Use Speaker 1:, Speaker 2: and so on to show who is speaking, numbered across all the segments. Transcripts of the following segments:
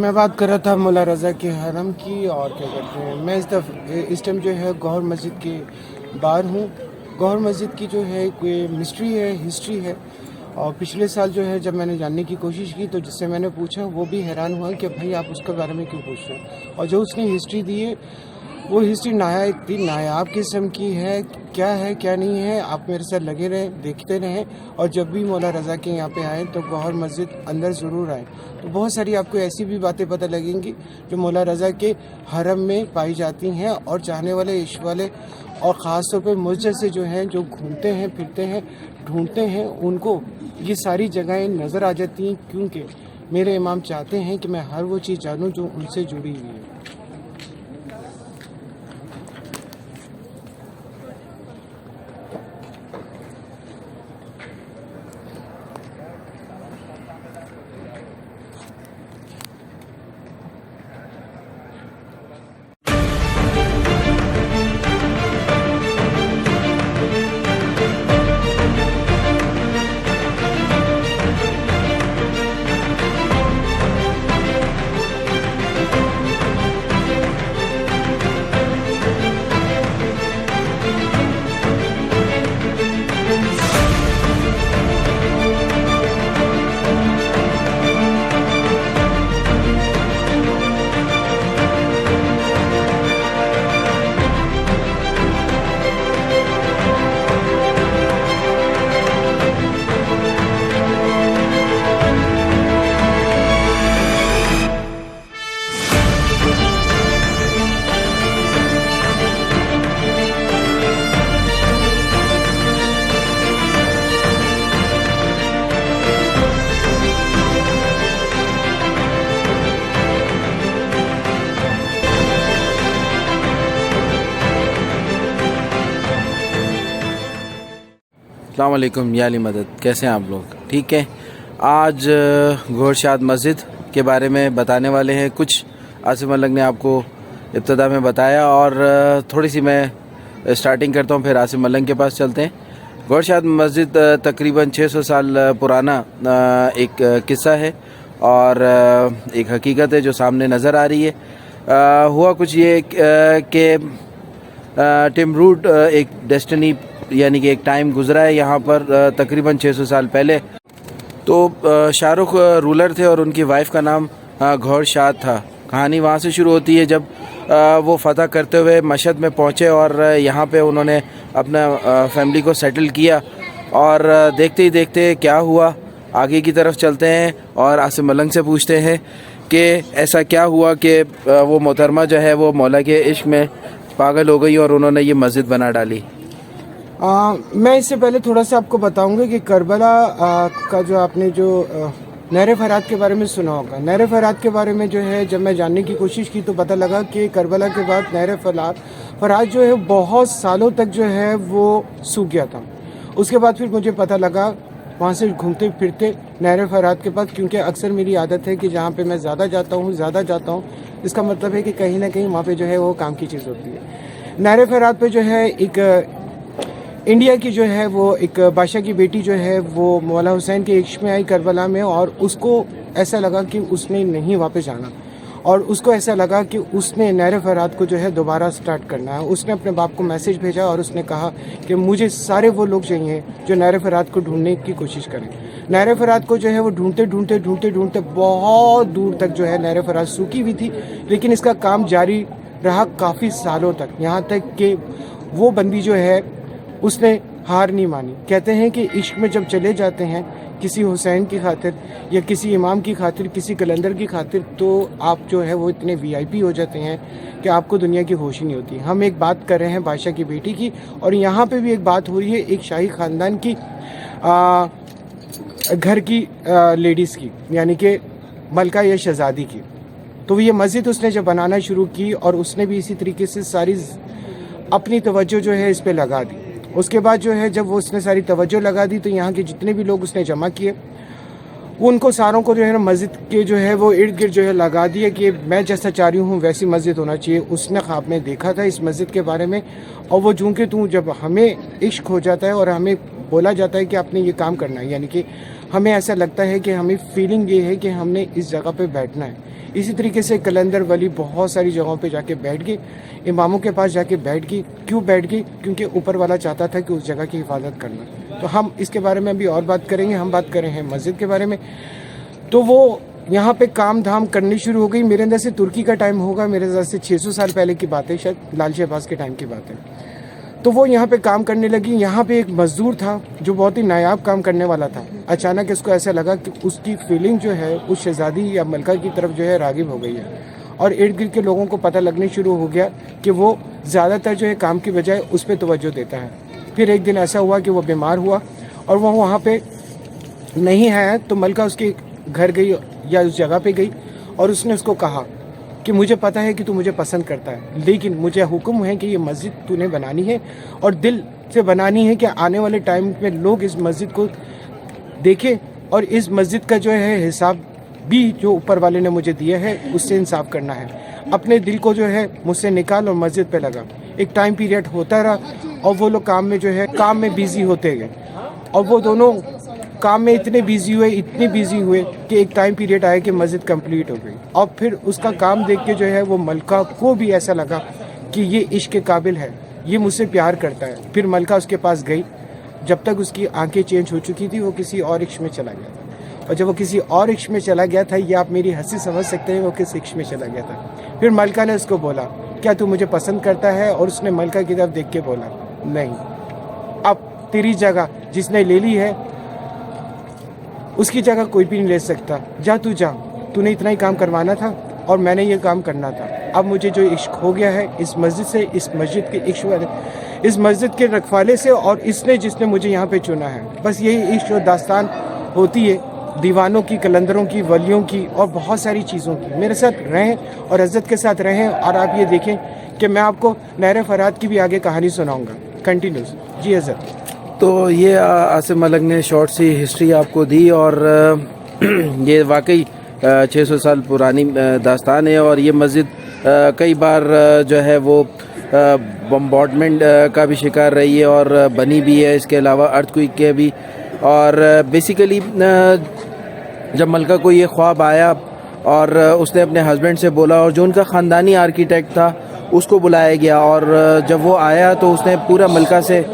Speaker 1: मैं बात कर रहा था मौला रज़ा के हरम की और क्या कहते हैं, मैं इस टाइम जो है गौहर मस्जिद के बाहर हूँ। गौहर मस्जिद की जो है कोई मिस्ट्री है, हिस्ट्री है। और पिछले साल जो है जब मैंने जानने की कोशिश की तो जिससे मैंने पूछा वो भी हैरान हुआ कि भाई आप उसके बारे में क्यों पूछ रहे हैं। और जो उसने हिस्ट्री दी है वो हिस्ट्री नायाब किस्म की है। क्या है क्या नहीं है, आप मेरे साथ लगे रहें, देखते रहें। और जब भी मौला रज़ा के यहाँ पे आएँ तो गौहर मस्जिद अंदर ज़रूर आएँ। तो बहुत सारी आपको ऐसी भी बातें पता लगेंगी जो मौला रज़ा के हरम में पाई जाती हैं। और चाहने वाले, इश्क वाले और ख़ास तौर पर मुझ जैसे जो हैं, जो घूमते हैं फिरते हैं, ढूंढते हैं, उनको ये सारी जगहें नज़र आ जाती हैं, क्योंकि मेरे इमाम चाहते हैं कि मैं हर वो चीज़ जानूँ जो उनसे जुड़ी हुई है।
Speaker 2: अस्सलाम वालेकुम या अली मदद, कैसे हैं आप लोग? ठीक है। आज गोरशाद मस्जिद के बारे में बताने वाले हैं। कुछ आसिम मलिक ने आपको इब्तदा में बताया और थोड़ी सी मैं स्टार्टिंग करता हूं, फिर आसिम मलिक के पास चलते हैं। गोरशाद मस्जिद तकरीबन 600 साल पुराना एक किस्सा है और एक हकीकत है जो सामने नज़र आ रही है। हुआ कुछ ये कि टिमरूड एक डेस्टिनी यानी कि एक टाइम गुजरा है यहाँ पर तकरीबन 600 साल पहले। तो शाहरुख रूलर थे और उनकी वाइफ का नाम गौरशाद था। कहानी वहाँ से शुरू होती है जब वो फतह करते हुए मशहद में पहुँचे और यहाँ पे उन्होंने अपना फैमिली को सेटल किया। और देखते ही देखते क्या हुआ, आगे की तरफ चलते हैं और आसिम मलिक से पूछते हैं कि ऐसा क्या हुआ कि वो मोहतरमा जो है वो मौला के इश्क में पागल हो गई और उन्होंने ये मस्जिद बना डाली।
Speaker 1: मैं इससे पहले थोड़ा सा आपको बताऊंगा कि करबला का जो आपने जो नहर फरात के बारे में सुना होगा। नहर फरात के बारे में जो है जब मैं जानने की कोशिश की तो पता लगा कि करबला के बाद नहर फरात जो है बहुत सालों तक जो है वो सूख गया था। उसके बाद फिर मुझे पता लगा वहाँ से घूमते फिरते नहर फरात के पास, क्योंकि अक्सर मेरी आदत है कि जहाँ पे मैं ज़्यादा जाता हूँ इसका मतलब है कि कहीं ना कहीं वहाँ पे जो है वो काम की चीज़ होती है। नहर फरात पे जो है एक इंडिया की जो है वो एक बादशाह की बेटी जो है वो मौला हुसैन के इश्क में आई करबला में, और उसको ऐसा लगा कि उसने नहीं वापस जाना और उसको ऐसा लगा कि उसने नहर फरात को जो है दोबारा स्टार्ट करना है। उसने अपने बाप को मैसेज भेजा और उसने कहा कि मुझे सारे वो लोग चाहिए जो नहर फरात को ढूंढने की कोशिश करें। नहर फरात को जो है वो ढूंढते बहुत दूर तक जो है नहर फरात सूखी हुई थी, लेकिन इसका काम जारी रहा काफ़ी सालों तक, यहाँ तक कि वो बंदी जो है उसने हार नहीं मानी। कहते हैं कि इश्क में जब चले जाते हैं किसी हुसैन की खातिर या किसी इमाम की खातिर, किसी कलंदर की खातिर, तो आप जो है वो इतने वीआईपी हो जाते हैं कि आपको दुनिया की होश ही नहीं होती। हम एक बात कर रहे हैं बादशाह की बेटी की, और यहाँ पे भी एक बात हो रही है एक शाही ख़ानदान की घर की लेडीज़ की, यानी कि मलका या शहज़ादी की। तो ये मस्जिद उसने जब बनाना शुरू की और उसने भी इसी तरीके से सारी अपनी तवज्जो जो है इस पर लगा दी। उसके बाद जो है जब वो उसने सारी तवज्जो लगा दी तो यहाँ के जितने भी लोग उसने जमा किए उनको सारों को जो है ना मस्जिद के जो है वो इर्द गिर्द जो है लगा दिया कि मैं जैसा चाह रही हूँ वैसी मस्जिद होना चाहिए। उसने ख्वाब में देखा था इस मस्जिद के बारे में, और वो चूँकि जब हमें इश्क हो जाता है और हमें बोला जाता है कि आपने ये काम करना है, यानी कि हमें ऐसा लगता है कि हमें फीलिंग ये है कि हमने इस जगह पे बैठना है, इसी तरीके से कलंदर वली बहुत सारी जगहों पे जाके बैठ गई, इमामों के पास जाके बैठ गई। क्यों बैठ गई? क्योंकि ऊपर वाला चाहता था कि उस जगह की हिफाजत करना। तो हम इसके बारे में अभी और बात करेंगे। हम बात कर रहे हैं मस्जिद के बारे में। तो वो यहाँ पे काम धाम करनी शुरू हो गई। मेरे अंदर से तुर्की का टाइम होगा, मेरे अंदर से 600 साल पहले की बात है, शायद लाल शहबाज के टाइम की बात है। तो वो यहाँ पे काम करने लगी। यहाँ पे एक मजदूर था जो बहुत ही नायाब काम करने वाला था। अचानक इसको ऐसा लगा कि उसकी फीलिंग जो है उस शहजादी या मलका की तरफ जो है रागिब हो गई है, और इर्द गिर्द के लोगों को पता लगने शुरू हो गया कि वो ज़्यादातर जो है काम की बजाय उस पर तवज्जो देता है। फिर एक दिन ऐसा हुआ कि वो बीमार हुआ और वो वहाँ पे नहीं है। तो मलका उसके घर गई या उस जगह पे गई और उसने उसको कहा कि मुझे पता है कि तू मुझे पसंद करता है, लेकिन मुझे हुक्म है कि ये मस्जिद तूने बनानी है और दिल से बनानी है कि आने वाले टाइम में लोग इस मस्जिद को देखें और इस मस्जिद का जो है हिसाब भी जो ऊपर वाले ने मुझे दिया है उससे इंसाफ करना है। अपने दिल को जो है मुझसे निकाल और मस्जिद पे लगा। एक टाइम पीरियड होता रहा और वो लोग काम में जो है काम में बिजी होते गए, और वो दोनों काम में इतने बिजी हुए कि एक टाइम पीरियड आया कि मस्जिद कंप्लीट हो गई। और फिर उसका काम देख के जो है वो मलका को भी ऐसा लगा कि ये इश्क के काबिल है, ये मुझसे प्यार करता है। फिर मलका उसके पास गई। जब तक उसकी आंखें चेंज हो चुकी थी वो किसी और इश्क में चला गया था, और जब वो किसी और इश्क में चला गया था, ये आप मेरी हंसी समझ सकते हैं वो किस इश्क में चला गया था। फिर मलका ने उसको बोला, क्या तू मुझे पसंद करता है? और उसने मलका की तरफ देख के बोला, नहीं, अब तेरी जगह जिसने ले ली है उसकी जगह कोई भी नहीं ले सकता। जा तू जा, तूने इतना ही काम करवाना था और मैंने ये काम करना था। अब मुझे जो इश्क हो गया है इस मस्जिद से, इस मस्जिद के इश्क, इस मस्जिद के रखवाले से, और इसने जिसने मुझे यहाँ पे चुना है। बस यही इश्क और दास्तान होती है दीवानों की, कलंदरों की, वलियों की और बहुत सारी चीज़ों की। मेरे साथ रहें और इज़्ज़त के साथ रहें, और आप ये देखें कि मैं आपको नहर फरात की भी आगे कहानी सुनाऊँगा कंटिन्यूस। जी इज़्ज़त।
Speaker 2: तो ये आसिम मलिक ने शॉर्ट सी हिस्ट्री आपको दी, और ये वाकई 600 साल पुरानी दास्तान है। और ये मस्जिद कई बार जो है वो बम्बार्डमेंट का भी शिकार रही है और बनी भी है, इसके अलावा अर्थक्वेक के भी। और बेसिकली जब मलका को ये ख्वाब आया और उसने अपने हस्बैंड से बोला, और जो उनका ख़ानदानी आर्किटेक्ट था उसको बुलाया गया, और जब वो आया तो उसने पूरा मलका से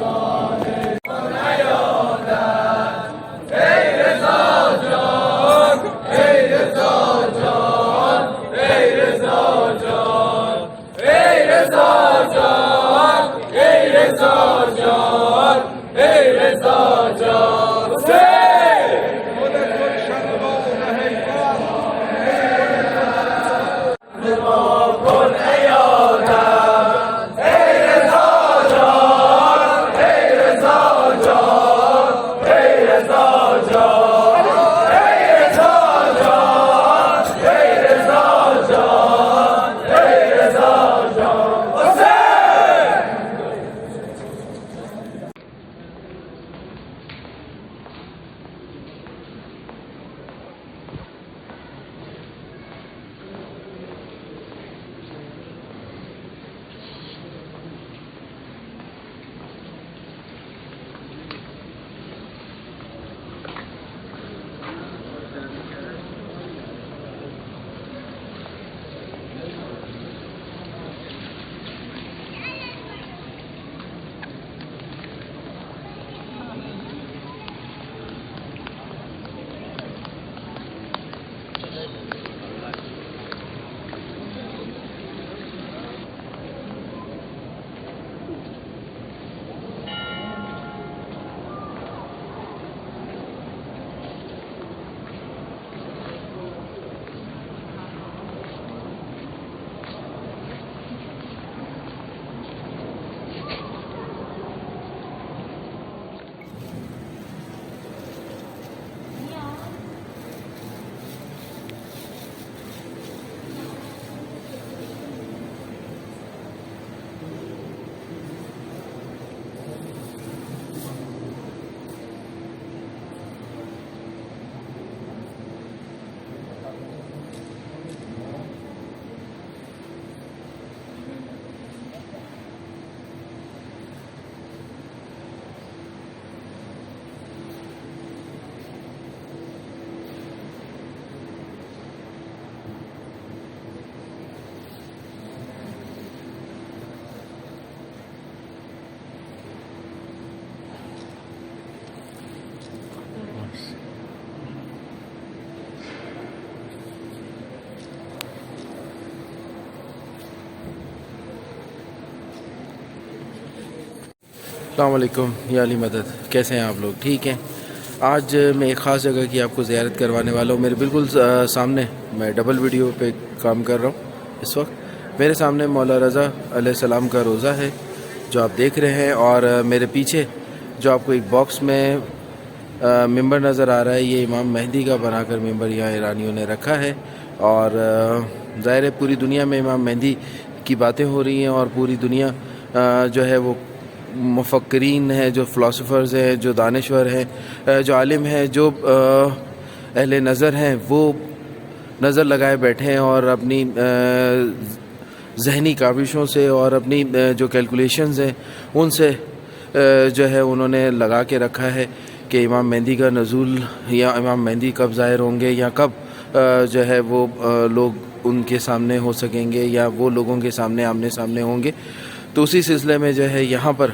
Speaker 2: अस्सलाम वालेकुम या अली मदद, कैसे हैं आप लोग? ठीक हैं। आज मैं एक ख़ास जगह की आपको ज़ियारत करवाने वाला हूँ। मेरे बिल्कुल सामने, मैं डबल वीडियो पे काम कर रहा हूँ इस वक्त। मेरे सामने मौला रज़ा अलैहिस्सलाम का रोज़ा है जो आप देख रहे हैं, और मेरे पीछे जो आपको एक बॉक्स में मिंबर नज़र आ रहा है, ये इमाम मेहदी का बनाकर मिंबर यहाँ ईरानियों ने रखा है। और ज़ाहिर है पूरी दुनिया में इमाम मेहदी की बातें हो रही हैं, और पूरी दुनिया जो है वो मुफक्किरीन हैं, जो फ़िलासफ़र्स हैं, जो दानिश्वर हैं, जो आलिम हैं, जो अहले नज़र हैं, वो नज़र लगाए बैठे हैं और अपनी ज़हनी काविशों से और अपनी जो कैलकुलेशंस हैं उनसे जो है उन्होंने लगा के रखा है कि इमाम मेहदी का नज़ूल या इमाम मेहदी कब ज़ाहिर होंगे, या कब जो है वो लोग उनके सामने हो सकेंगे, या वो लोगों के सामने आमने सामने होंगे। तो उसी सिलसिले में जो है यहाँ पर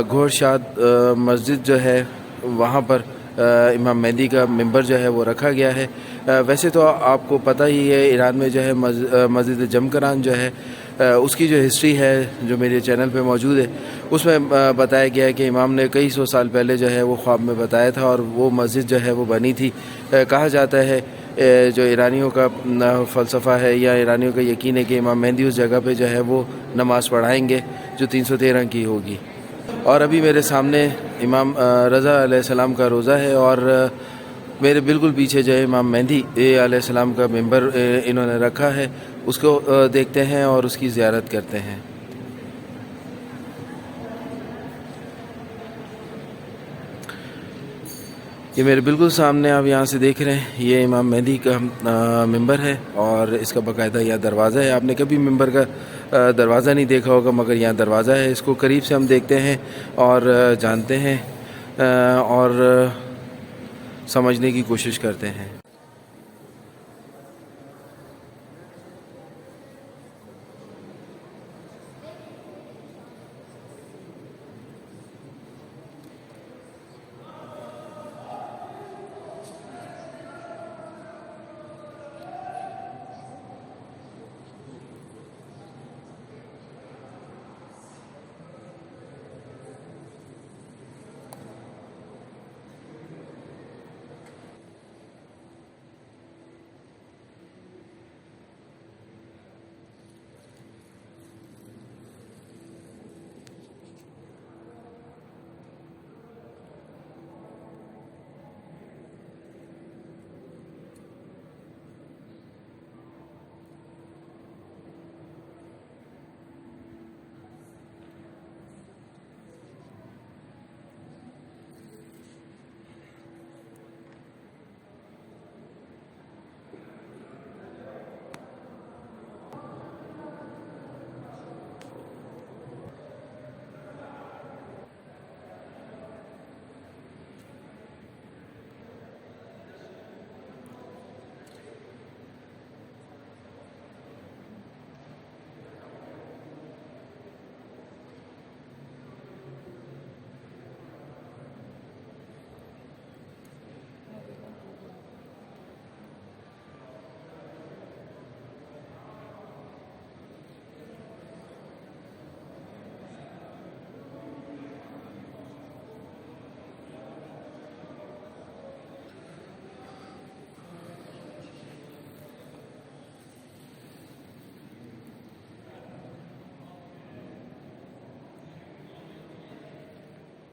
Speaker 2: घोड़शाद मस्जिद जो है वहाँ पर इमाम मेहदी का मिंबर जो है वो रखा गया है। वैसे तो आपको पता ही है ईरान में जो है मस्जिद जमकरान जो है उसकी जो हिस्ट्री है जो मेरे चैनल पे मौजूद है, उसमें बताया गया है कि इमाम ने कई सौ साल पहले जो है वो ख्वाब में बताया था, और वो मस्जिद जो है वो बनी थी। कहा जाता है जो ईरानियों का फ़लसफ़ा है या ईरानियों का यकीन है कि इमाम मेहदी उस जगह पे जो है वो नमाज़ पढ़ाएंगे जो 313 की होगी। और अभी मेरे सामने इमाम रज़ा अलैहिस्सलाम का रोज़ा है, और मेरे बिल्कुल पीछे जो है इमाम मेहदी अलैहिस्सलाम का मिंबर इन्होंने रखा है। उसको देखते हैं और उसकी ज़ियारत करते हैं। ये मेरे बिल्कुल सामने आप यहाँ से देख रहे हैं, ये इमाम मेहदी का मिंबर है, और इसका बाकायदा यहाँ दरवाज़ा है। आपने कभी मिंबर का दरवाज़ा नहीं देखा होगा, मगर यहाँ दरवाज़ा है। इसको करीब से हम देखते हैं और जानते हैं और समझने की कोशिश करते हैं।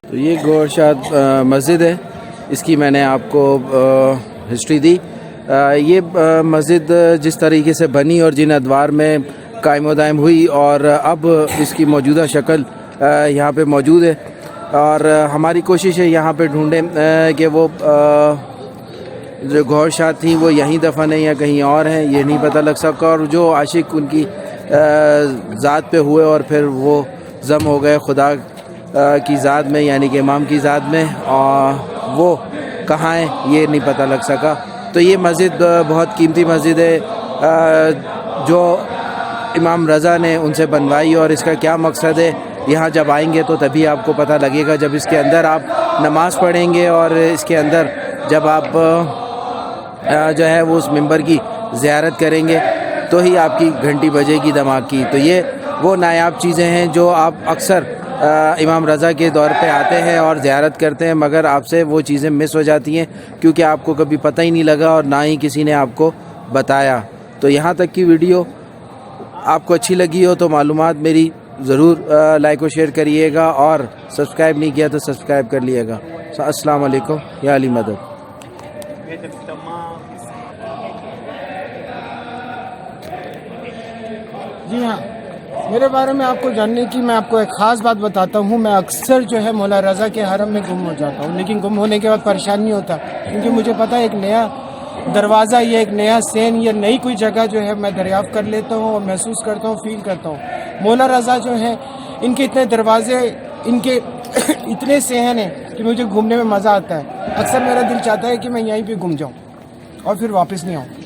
Speaker 2: तो ये घोड़शाद मस्जिद है, इसकी मैंने आपको हिस्ट्री दी। ये मस्जिद जिस तरीके से बनी और जिन अदवार में कायम दायम हुई, और अब इसकी मौजूदा शक्ल यहाँ पे मौजूद है। और हमारी कोशिश है यहाँ पे ढूंढें कि वो जो घोड़शाद थी वो यहीं दफन है या कहीं और हैं, ये नहीं पता लग सका। और जो आशिक उनकी ज़ात पे हुए और फिर वो ज़म हो गए खुदा की ज़ात में, यानी कि इमाम की ज़ात में, और वो कहाँ हैं ये नहीं पता लग सका। तो ये मस्जिद बहुत कीमती मस्जिद है जो इमाम रज़ा ने उनसे बनवाई, और इसका क्या मकसद है यहाँ जब आएंगे तो तभी आपको पता लगेगा। जब इसके अंदर आप नमाज़ पढ़ेंगे और इसके अंदर जब आप जो है वो उस मिंबर की ज़ियारत करेंगे तो ही आपकी घंटी बजेगी दिमाग की। तो ये वो नायाब चीज़ें हैं जो आप अक्सर इमाम रज़ा के दौर पे आते हैं और ज़ियारत करते हैं, मगर आपसे वो चीज़ें मिस हो जाती हैं क्योंकि आपको कभी पता ही नहीं लगा और ना ही किसी ने आपको बताया। तो यहाँ तक की वीडियो आपको अच्छी लगी हो तो मालूमात मेरी ज़रूर लाइक और शेयर करिएगा, और सब्सक्राइब नहीं किया तो सब्सक्राइब कर लिएगा। अस्सलाम वालेकुम, या अली मदद।
Speaker 1: जी हाँ, मेरे बारे में आपको जानने की मैं आपको एक ख़ास बात बताता हूँ। मैं अक्सर जो है मौला रज़ा के हरम में गुम हो जाता हूँ, लेकिन गुम होने के बाद परेशान नहीं होता क्योंकि मुझे पता है एक नया दरवाज़ा, ये एक नया सेन, ये नई कोई जगह जो है मैं दरियाफ़्त कर लेता हूँ और महसूस करता हूँ, फील करता हूँ। मौला रज़ा जो है, इनके इतने दरवाज़े, इनके इतने सेहन हैं कि मुझे घूमने में मज़ा आता है। अक्सर मेरा दिल चाहता है कि मैं यहीं पे घूम जाऊँ और फिर वापस नहीं आऊँ।